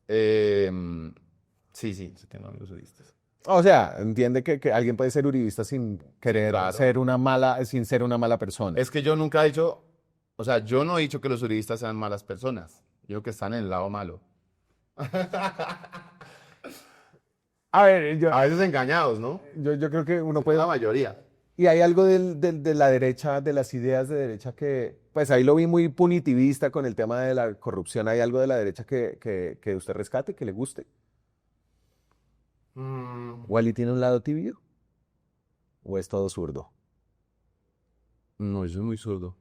Sí, sí tengo amigos juristas. O sea, entiende que alguien puede ser uribista sin querer Claro. sin ser una mala persona. Es que yo nunca he dicho, o sea, yo no he dicho que los juristas sean malas personas. Yo digo que están en el lado malo. A ver, A veces engañados, ¿no? yo creo que uno La puede... mayoría. Y hay algo de la derecha, de las ideas de derecha que, pues ahí lo vi muy punitivista con el tema de la corrupción. ¿Hay algo de la derecha que usted rescate, que le guste? ¿Wally tiene un lado tibio? ¿O es todo zurdo? No, yo soy muy zurdo.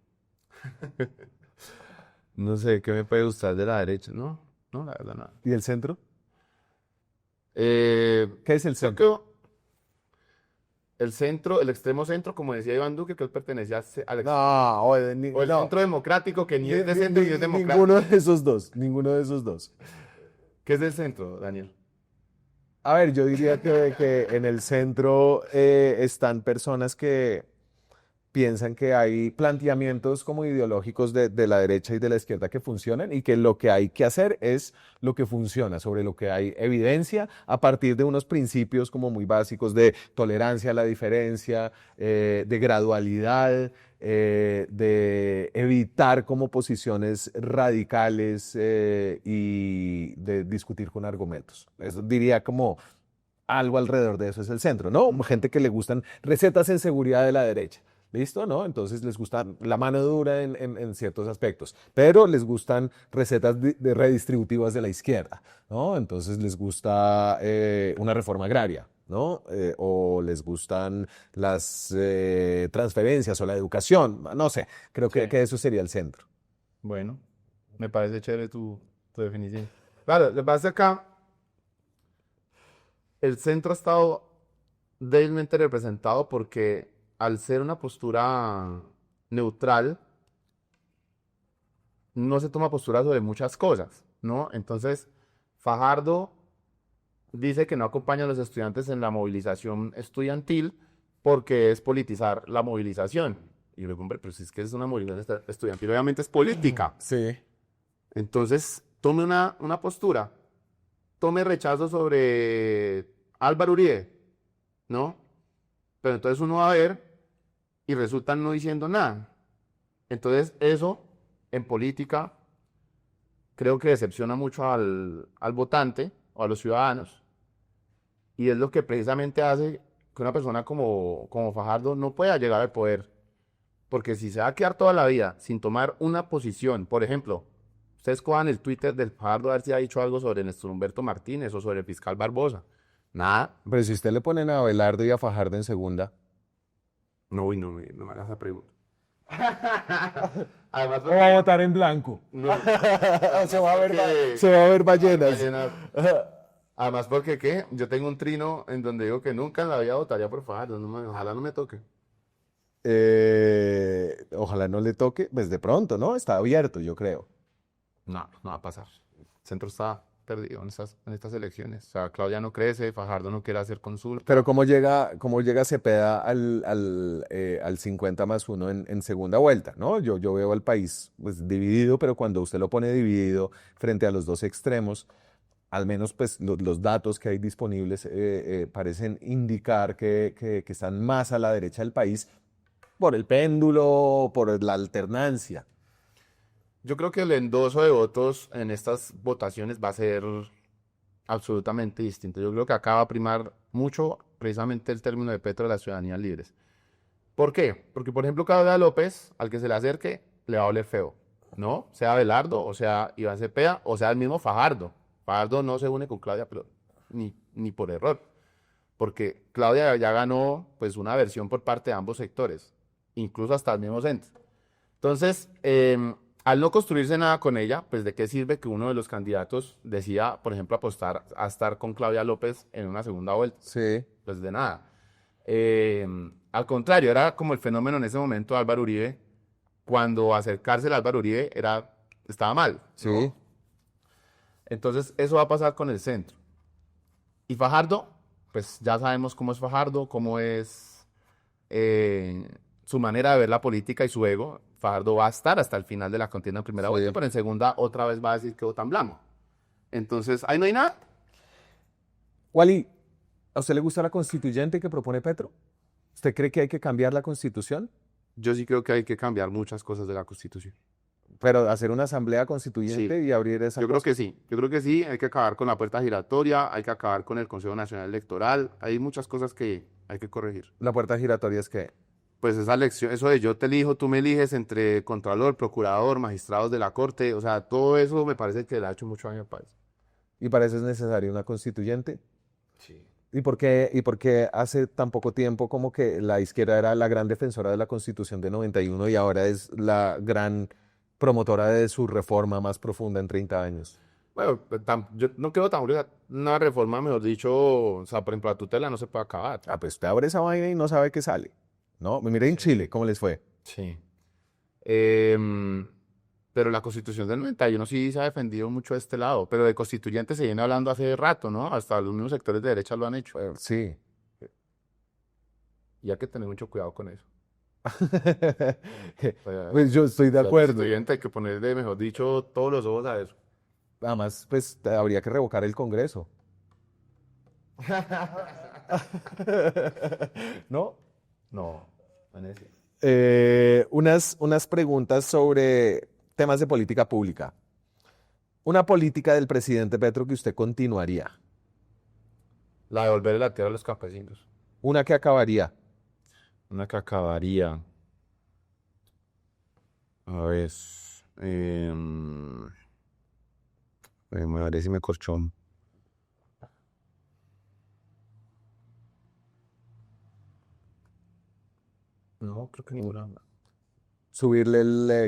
No sé, ¿qué me puede gustar de la derecha? No, no, la verdad, nada. ¿Y el centro? ¿Qué ¿Qué es el centro? El centro, el extremo centro, como decía Iván Duque, que él pertenecía al No, o el no. centro democrático, que ni es de centro ni es democrático. Ninguno de esos dos, ninguno de esos dos. ¿Qué es del centro, Daniel? A ver, yo diría que en el centro están personas que piensan que hay planteamientos como ideológicos de la derecha y de la izquierda que funcionan y que lo que hay que hacer es lo que funciona, sobre lo que hay evidencia a partir de unos principios como muy básicos de tolerancia a la diferencia, de gradualidad, de evitar como posiciones radicales y de discutir con argumentos. Eso diría como algo alrededor de eso es el centro, ¿no? Gente que le gustan recetas en seguridad de la derecha. ¿Listo? ¿No? Entonces les gusta la mano dura en ciertos aspectos, pero les gustan recetas de redistributivas de la izquierda, ¿no? Entonces les gusta una reforma agraria, ¿no? O les gustan las transferencias o la educación, no sé, creo Sí. que eso sería el centro. Bueno, me parece chévere tu definición. Claro, lo que pasa acá, el centro ha estado débilmente representado porque al ser una postura neutral, no se toma postura sobre muchas cosas, ¿no? Entonces, Fajardo dice que no acompaña a los estudiantes en la movilización estudiantil porque es politizar la movilización. Y yo le digo, hombre, pero si es que es una movilización estudiantil, obviamente es política. Sí. Entonces, tome una postura tome rechazo sobre Álvaro Uribe, ¿no? Pero entonces uno va a ver y resultan no diciendo nada. Entonces eso en política creo que decepciona mucho al votante o a los ciudadanos y es lo que precisamente hace que una persona como Fajardo no pueda llegar al poder. Porque si se va a quedar toda la vida sin tomar una posición, por ejemplo, ustedes cojan el Twitter del Fajardo a ver si ha dicho algo sobre Néstor Humberto Martínez o sobre el fiscal Barbosa. Nada. Pero si usted le ponen a Abelardo y a Fajardo en segunda, No, no me hagas esa pregunta. Además, ¿o va a votar en blanco? no, Se va a ver, porque- se va a ver ballenas. ballenas. Además, porque ¿qué? Yo tengo un trino en donde digo que nunca en la vida votaría por Fajardo. Ojalá no me toque. Ojalá no le toque, pues de pronto, ¿no? Está abierto, yo creo. No va a pasar. El centro está perdido en estas elecciones. O sea, Claudia no crece, Fajardo no quiere hacer consulta. Pero cómo llega Cepeda al 50+1 en segunda vuelta, ¿no? Yo veo al país pues, dividido, pero cuando usted lo pone dividido frente a los dos extremos, al menos pues, los datos que hay disponibles parecen indicar que están más a la derecha del país por el péndulo, por la alternancia. Yo creo que el endoso de votos en estas votaciones va a ser absolutamente distinto. Yo creo que acá va a primar mucho precisamente el término de Petro de las ciudadanías libres. ¿Por qué? Porque, por ejemplo, Claudia López, al que se le acerque, le va a oler feo, ¿no? Sea Abelardo, o sea Iván Cepeda, o sea el mismo Fajardo. Fajardo no se une con Claudia, pero ni por error. Porque Claudia ya ganó pues una versión por parte de ambos sectores, incluso hasta el mismo centro. Entonces, al no construirse nada con ella, pues de qué sirve que uno de los candidatos decida, por ejemplo, apostar a estar con Claudia López en una segunda vuelta. Sí. Pues de nada. Al contrario, era como el fenómeno en ese momento de Álvaro Uribe, cuando acercarse a Álvaro Uribe estaba mal, ¿no? Sí. Entonces, eso va a pasar con el centro. Y Fajardo, pues ya sabemos cómo es Fajardo, cómo es su manera de ver la política y su ego. Fajardo va a estar hasta el final de la contienda en primera Sí. vuelta, pero en segunda otra vez va a decir que votan blanco. Entonces, ahí no hay nada. Wally, ¿a usted le gusta la constituyente que propone Petro? ¿Usted cree que hay que cambiar la constitución? Yo sí creo que hay que cambiar muchas cosas de la Constitución. Pero hacer una asamblea constituyente Sí. y abrir esa Yo creo cosa. que sí, hay que acabar con la puerta giratoria, hay que acabar con el Consejo Nacional Electoral, hay muchas cosas que hay que corregir. La puerta giratoria es que... Pues esa elección, eso de yo te elijo, tú me eliges entre contralor, procurador, magistrados de la corte, o sea, todo eso me parece que le ha hecho mucho daño al país. ¿Y para eso es necesaria una constituyente? Sí. ¿Y por qué hace tan poco tiempo como que la izquierda era la gran defensora de la Constitución de 91 y ahora es la gran promotora de su reforma más profunda en 30 años? Bueno, yo no creo tan una reforma, mejor dicho, o sea, por ejemplo, la tutela no se puede acabar. Ah, pues usted abre esa vaina y no sabe qué sale, ¿no? Mire en Chile, ¿cómo les fue? Sí. Pero la Constitución del 91 sí se ha defendido mucho de este lado, pero de constituyentes se viene hablando hace rato, ¿no? Hasta los mismos sectores de derecha lo han hecho. Sí. Y hay que tener mucho cuidado con eso. O sea, Pues yo estoy de o sea, acuerdo. constituyente hay que ponerle, mejor dicho, todos los ojos a eso. Además, pues habría que revocar el Congreso. ¿No? No, Vanessa. Unas preguntas sobre temas de política pública. Una política del presidente Petro que usted continuaría. La de devolver la tierra a los campesinos. Una que acabaría. Una que acabaría. A ver. Me parece me corchó. No, creo que ninguna.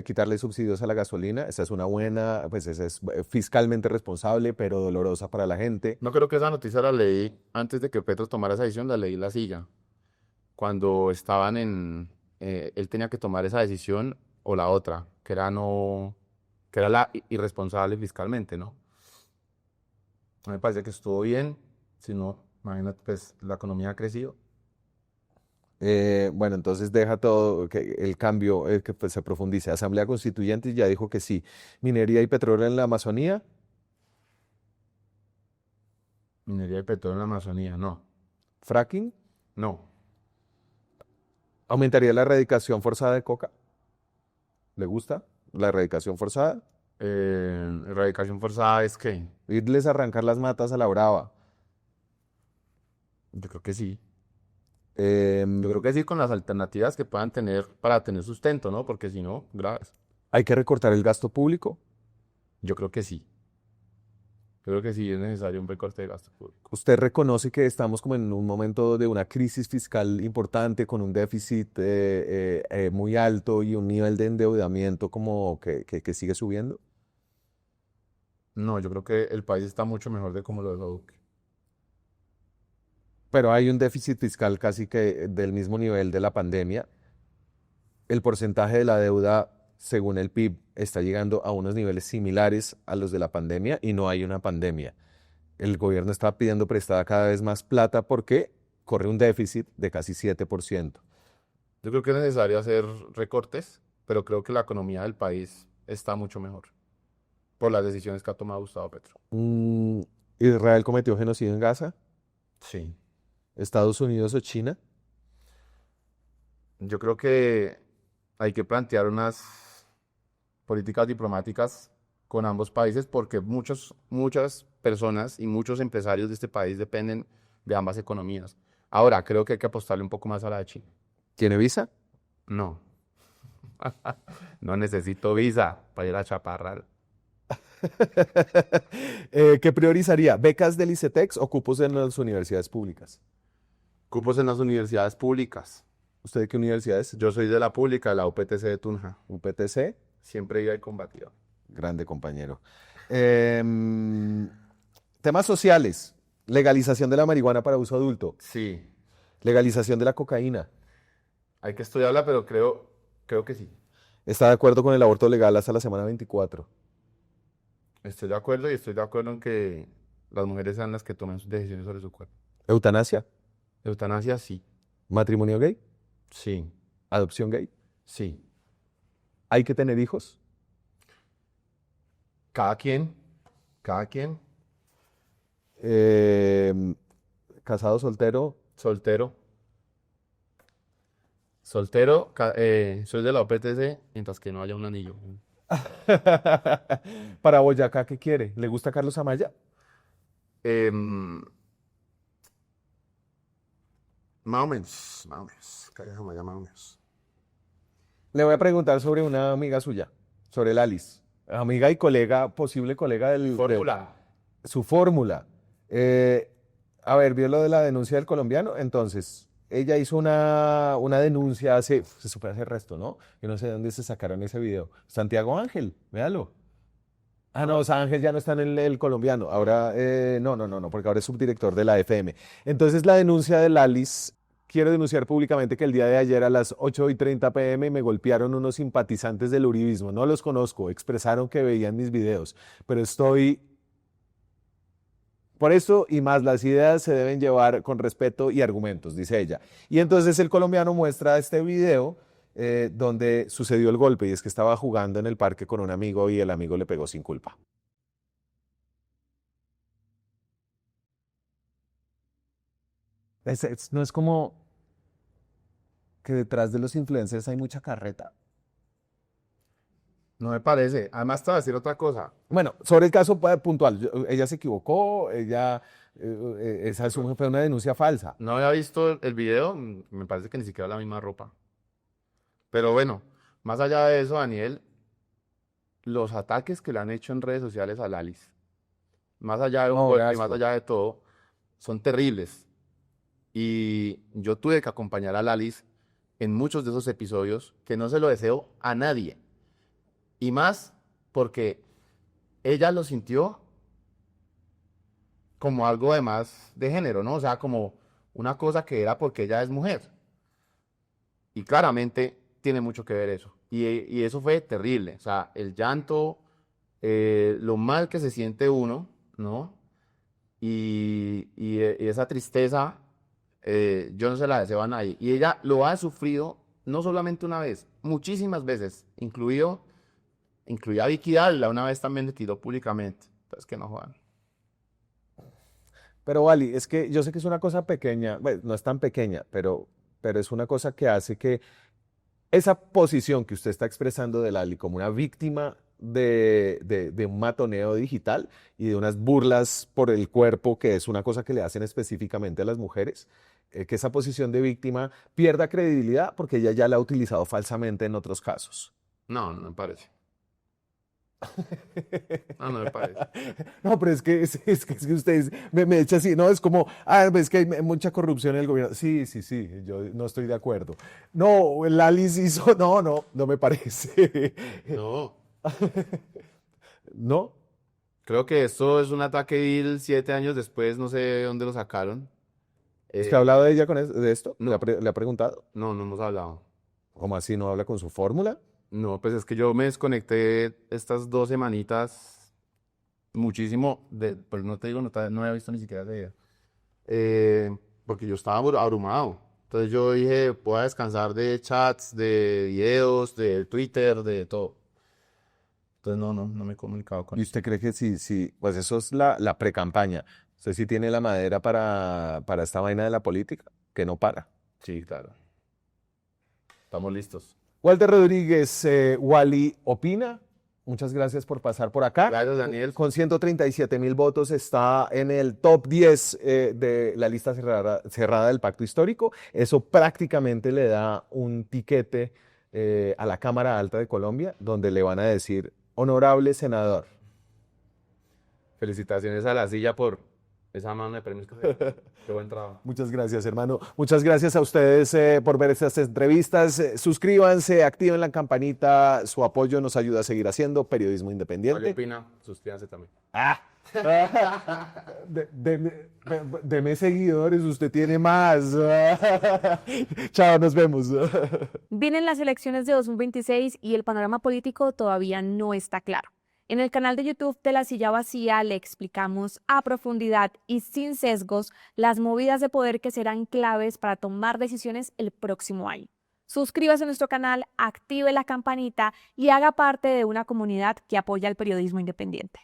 Quitarle subsidios a la gasolina. Esa es una buena, pues esa es fiscalmente responsable, pero dolorosa para la gente. No creo que esa noticia la leí antes de que Petro tomara esa decisión, la leí en La Silla. Cuando estaban él tenía que tomar esa decisión o la otra, que era la irresponsable fiscalmente, ¿no? Me parece que estuvo bien, si no, imagínate, pues la economía ha crecido. Bueno, entonces deja todo que el cambio, que pues, se profundice. Asamblea Constituyente ya dijo que sí. Minería y petróleo en la Amazonía. Minería de petróleo en la Amazonía, no. Fracking. No. ¿Aumentaría la erradicación forzada de coca? ¿Le gusta la erradicación forzada? Erradicación forzada es que Irles a arrancar las matas a la brava. yo creo que sí. Em, Yo creo que sí con las alternativas que puedan tener para tener sustento, ¿no? Porque si no, graves. ¿Hay que recortar el gasto público? Yo creo que sí. Creo que sí es necesario un recorte de gasto público. ¿Usted reconoce que estamos como en un momento de una crisis fiscal importante, con un déficit muy alto y un nivel de endeudamiento como que sigue subiendo? No, yo creo que el país está mucho mejor de cómo lo dejó Duque. Pero hay un déficit fiscal casi que del mismo nivel de la pandemia. El porcentaje de la deuda, según el PIB, está llegando a unos niveles similares a los de la pandemia y no hay una pandemia. El gobierno está pidiendo prestada cada vez más plata porque corre un déficit de casi 7%. Yo creo que es necesario hacer recortes, pero creo que la economía del país está mucho mejor por las decisiones que ha tomado Gustavo Petro. ¿Israel cometió genocidio en Gaza? Sí. ¿Estados Unidos o China? Yo creo que hay que plantear unas políticas diplomáticas con ambos países porque muchas personas y muchos empresarios de este país dependen de ambas economías. Ahora, creo que hay que apostarle un poco más a la de China. ¿Tiene visa? No. No necesito visa para ir a Chaparral. ¿Qué priorizaría? ¿Becas del ICETEX o cupos en las universidades públicas? Cupos en las universidades públicas. ¿Usted de qué universidad es? Yo soy de la pública, de la UPTC de Tunja. UPTC, Siempre iba y combatía. grande compañero. Temas sociales. Legalización de la marihuana para uso adulto. Sí, Legalización de la cocaína. hay que estudiarla, pero creo que sí. ¿Está de acuerdo con el aborto legal hasta la semana 24? Estoy de acuerdo y estoy de acuerdo en que las mujeres sean las que tomen sus decisiones sobre su cuerpo. ¿Eutanasia? Eutanasia, sí. ¿Matrimonio gay? Sí, ¿Adopción gay? sí. ¿Hay que tener hijos? Cada quien. ¿Casado, soltero? Soltero. Soy de la OPTC, mientras que no haya un anillo. Para Boyacá, ¿qué quiere? ¿Le gusta Carlos Amaya? Em, Más o menos. Carlos Amaya, más o menos. Le voy a preguntar sobre una amiga suya, sobre el Alice. Amiga y colega, posible colega Fórmula. su fórmula. A ver, ¿vio lo de la denuncia del colombiano? Entonces, ella hizo una denuncia se supone hace resto, ¿no? Yo no sé de dónde se sacaron ese video. Santiago Ángel, véalo. Ah, no, o sea, Ángel ya no está en el colombiano. Ahora, no, porque ahora es subdirector de la FM. Entonces, la denuncia del Alice, quiero denunciar públicamente que el día de ayer a las 8:30 p.m. me golpearon unos simpatizantes del uribismo. No los conozco, expresaron que veían mis videos, pero estoy... Por eso y más, las ideas se deben llevar con respeto y argumentos, dice ella. Y entonces el colombiano muestra este video donde sucedió el golpe y es que estaba jugando en el parque con un amigo y el amigo le pegó sin culpa. No es como que detrás de los influencers hay mucha carreta. No me parece. Además, te voy a decir otra cosa. Bueno, sobre el caso puntual, ella se equivocó, esa fue una denuncia falsa. No había visto el video, me parece que ni siquiera la misma ropa. Pero bueno, más allá de eso, Daniel, los ataques que le han hecho en redes sociales a Alice, más allá de un No, golpe, asco. más allá de todo, son terribles. Y yo tuve que acompañar a Alice en muchos de esos episodios que no se lo deseo a nadie. Y más porque ella lo sintió como algo de más de género, ¿no? O sea, como una cosa que era porque ella es mujer. Y claramente tiene mucho que ver eso. Y eso fue terrible. O sea, el llanto, lo mal que se siente uno, ¿no? Y esa tristeza, yo no se la deseo a nadie. Y ella lo ha sufrido no solamente una vez, muchísimas veces, incluía a Vicky Dávila, una vez también le tiró públicamente. Entonces, que no jodan. Pero Wally, es que yo sé que es una cosa pequeña, bueno, no es tan pequeña, pero es una cosa que hace que esa posición que usted está expresando de Lali como una víctima de un matoneo digital y de unas burlas por el cuerpo, que es una cosa que le hacen específicamente a las mujeres, que esa posición de víctima pierda credibilidad porque ella ya la ha utilizado falsamente en otros casos. No, no me parece. No, no me parece. No, pero es que ustedes me echa así, no, es como, es que hay mucha corrupción en el gobierno. Sí, sí, sí, yo no estoy de acuerdo. No, Lali hizo, no me parece. No. ¿No? Creo que esto es un ataque vil 7 años después, no sé de dónde lo sacaron. ¿Usted ha hablado de ella de esto? No. ¿Le ha preguntado? No, no hemos hablado. ¿Cómo así no habla con su fórmula? No, pues es que yo me desconecté estas 2 semanitas muchísimo, pues no te digo, no he visto ni siquiera de ella. Porque yo estaba abrumado. Entonces yo dije, voy a descansar de chats, de videos, de Twitter, de todo. Entonces no me he comunicado con ¿Y ella. usted cree que sí? Pues eso es la pre-campaña. ¿Usted sí tiene la madera para esta vaina de la política? Que no para. Sí, claro. Estamos listos. Walter Rodríguez, Wally opina. Muchas gracias por pasar por acá. Gracias, Daniel. Con 137.000 votos está en el top 10 de la lista cerrada del Pacto Histórico. Eso prácticamente le da un tiquete a la Cámara Alta de Colombia, donde le van a decir, honorable senador. Felicitaciones a la silla por esa mano de premios que se dio. Qué buen trabajo. Muchas gracias, hermano. Muchas gracias a ustedes por ver estas entrevistas. Suscríbanse, activen la campanita. Su apoyo nos ayuda a seguir haciendo periodismo Wally independiente. opina, suscríbanse también. Deme seguidores, usted tiene más. Chao, nos vemos. Vienen las elecciones de 2026 y el panorama político todavía no está claro. En el canal de YouTube de La Silla Vacía le explicamos a profundidad y sin sesgos las movidas de poder que serán claves para tomar decisiones el próximo año. Suscríbase a nuestro canal, active la campanita y haga parte de una comunidad que apoya el periodismo independiente.